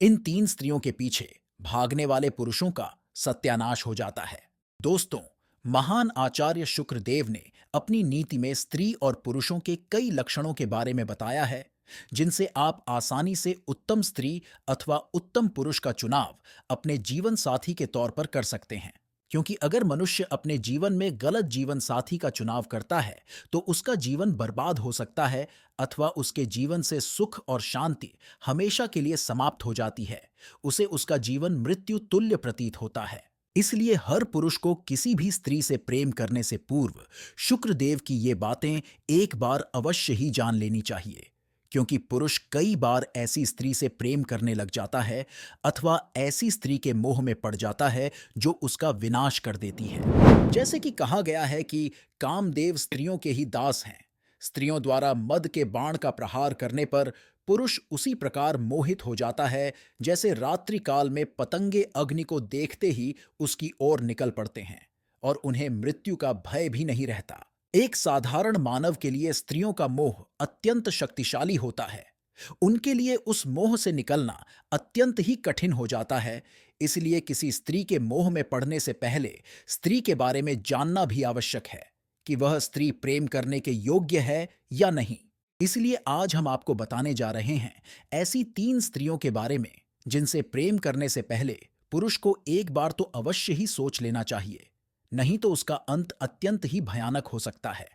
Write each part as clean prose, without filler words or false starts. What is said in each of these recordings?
इन तीन स्त्रियों के पीछे भागने वाले पुरुषों का सत्यानाश हो जाता है। दोस्तों, महान आचार्य शुक्रदेव ने अपनी नीति में स्त्री और पुरुषों के कई लक्षणों के बारे में बताया है, जिनसे आप आसानी से उत्तम स्त्री अथवा उत्तम पुरुष का चुनाव अपने जीवन साथी के तौर पर कर सकते हैं। क्योंकि अगर मनुष्य अपने जीवन में गलत जीवन साथी का चुनाव करता है, तो उसका जीवन बर्बाद हो सकता है अथवा उसके जीवन से सुख और शांति हमेशा के लिए समाप्त हो जाती है। उसे उसका जीवन मृत्यु तुल्य प्रतीत होता है। इसलिए हर पुरुष को किसी भी स्त्री से प्रेम करने से पूर्व शुक्रदेव की ये बातें एक बार अवश्य ही जान लेनी चाहिए। क्योंकि पुरुष कई बार ऐसी स्त्री से प्रेम करने लग जाता है अथवा ऐसी स्त्री के मोह में पड़ जाता है जो उसका विनाश कर देती है। जैसे कि कहा गया है कि कामदेव स्त्रियों के ही दास हैं। स्त्रियों द्वारा मद के बाण का प्रहार करने पर पुरुष उसी प्रकार मोहित हो जाता है जैसे रात्रि काल में पतंगे अग्नि को देखते ही उसकी ओर निकल पड़ते हैं और उन्हें मृत्यु का भय भी नहीं रहता। एक साधारण मानव के लिए स्त्रियों का मोह अत्यंत शक्तिशाली होता है। उनके लिए उस मोह से निकलना अत्यंत ही कठिन हो जाता है। इसलिए किसी स्त्री के मोह में पड़ने से पहले स्त्री के बारे में जानना भी आवश्यक है कि वह स्त्री प्रेम करने के योग्य है या नहीं। इसलिए आज हम आपको बताने जा रहे हैं ऐसी तीन स्त्रियों के बारे में जिनसे प्रेम करने से पहले पुरुष को एक बार तो अवश्य ही सोच लेना चाहिए, नहीं तो उसका अंत अत्यंत ही भयानक हो सकता है।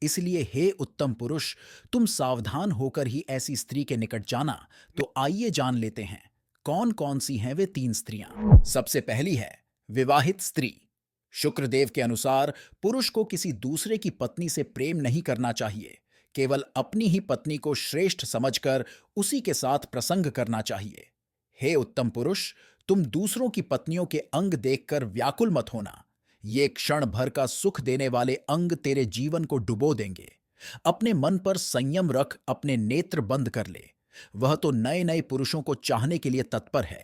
इसलिए हे उत्तम पुरुष, तुम सावधान होकर ही ऐसी स्त्री के निकट जाना। तो आइए जान लेते हैं कौन कौन सी हैं वे तीन स्त्रियां। सबसे पहली है विवाहित स्त्री। शुक्रदेव के अनुसार पुरुष को किसी दूसरे की पत्नी से प्रेम नहीं करना चाहिए। केवल अपनी ही पत्नी को श्रेष्ठ समझकर उसी के साथ प्रसंग करना चाहिए। हे उत्तम पुरुष, तुम दूसरों की पत्नियों के अंग देखकर व्याकुल मत होना। ये क्षण भर का सुख देने वाले अंग तेरे जीवन को डुबो देंगे। अपने मन पर संयम रख अपने नेत्र बंद कर ले। वह तो नए नए पुरुषों को चाहने के लिए तत्पर है,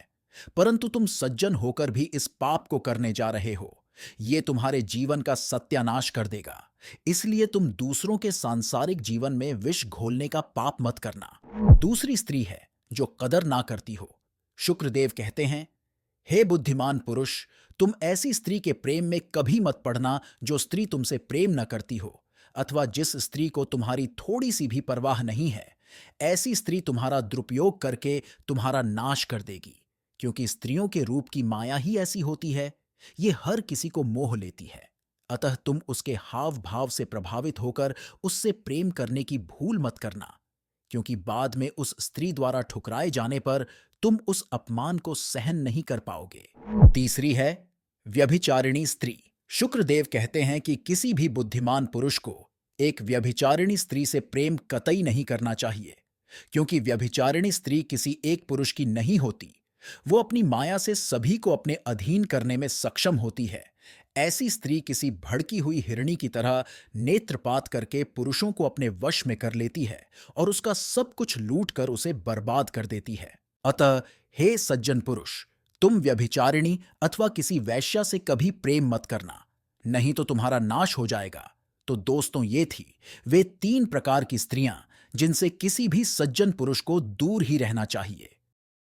परंतु तुम सज्जन होकर भी इस पाप को करने जा रहे हो। ये तुम्हारे जीवन का सत्यानाश कर देगा। इसलिए तुम दूसरों के सांसारिक जीवन में विष घोलने का पाप मत करना। दूसरी स्त्री है जो कदर ना करती हो। शुक्रदेव कहते हैं, हे बुद्धिमान पुरुष, तुम ऐसी स्त्री के प्रेम में कभी मत पड़ना जो स्त्री तुमसे प्रेम न करती हो अथवा जिस स्त्री को तुम्हारी थोड़ी सी भी परवाह नहीं है। ऐसी स्त्री तुम्हारा दुरुपयोग करके तुम्हारा नाश कर देगी। क्योंकि स्त्रियों के रूप की माया ही ऐसी होती है, ये हर किसी को मोह लेती है। अतः तुम उसके हाव भाव से प्रभावित होकर उससे प्रेम करने की भूल मत करना, क्योंकि बाद में उस स्त्री द्वारा ठुकराए जाने पर तुम उस अपमान को सहन नहीं कर पाओगे। तीसरी है व्यभिचारिणी स्त्री। शुक्रदेव कहते हैं कि किसी भी बुद्धिमान पुरुष को एक व्यभिचारिणी स्त्री से प्रेम कतई नहीं करना चाहिए। क्योंकि व्यभिचारिणी स्त्री किसी एक पुरुष की नहीं होती। वो अपनी माया से सभी को अपने अधीन करने में सक्षम होती है। ऐसी स्त्री किसी भड़की हुई हिरणी की तरह नेत्रपात करके पुरुषों को अपने वश में कर लेती है और उसका सब कुछ लूट कर उसे बर्बाद कर देती है। अतः हे सज्जन पुरुष, तुम व्यभिचारिणी अथवा किसी वैश्या से कभी प्रेम मत करना, नहीं तो तुम्हारा नाश हो जाएगा। तो दोस्तों, ये थी वे तीन प्रकार की स्त्रियां जिनसे किसी भी सज्जन पुरुष को दूर ही रहना चाहिए।